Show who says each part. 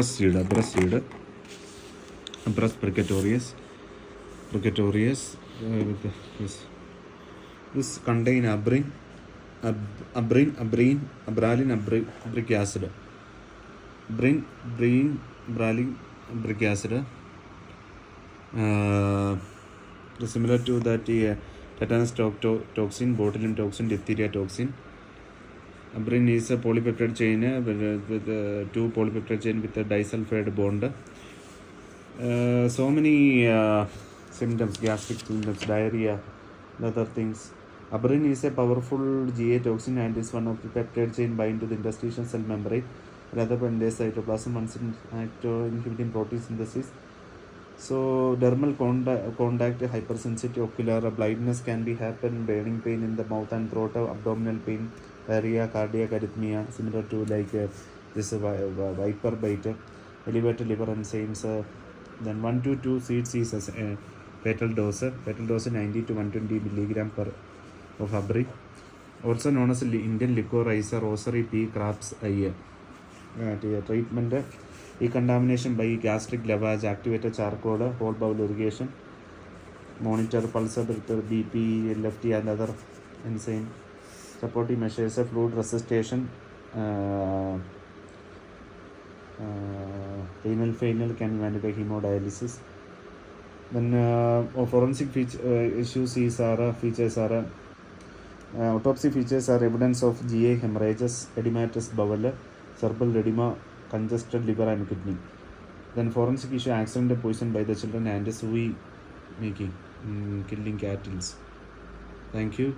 Speaker 1: seed, Abrus precatorius, with this contain abralic acid, bralic acid, similar to that tetanus toxin, botulinum toxin, diphtheria toxin. Abrin is a polypeptide chain with two polypeptide chain with a disulfide bond. So many symptoms, gastric symptoms, diarrhea, and other things. Abrin is a powerful GA toxin and is one of the peptide chain bind to the interstitial cell membrane rather than the cytoplasm once inhibiting protein synthesis. So dermal contact, hypersensitive ocular blindness can be happen, burning pain in the mouth and throat, abdominal pain, diarrhea, cardiac arrhythmia, similar to like this viper bite, elevated liver enzymes. Then 1 to 2 seeds is a fatal dose 90 to 120 milligram per of Abri, also known as Indian licorizer, rosary pea, crab's eye. Treatment decontamination by gastric lavage, activated charcoal, whole bowel irrigation, monitor pulse with BP, LFT and other enzyme, supportive measures, fluid resuscitation, renal failure can be managed by hemodialysis. Then forensic features are autopsy features are evidence of GA hemorrhages, edematous bowel, cerebral edema, congested liver and kidney. Then forensic issue accidental poison by the children and suey making, killing cattle. Thank you.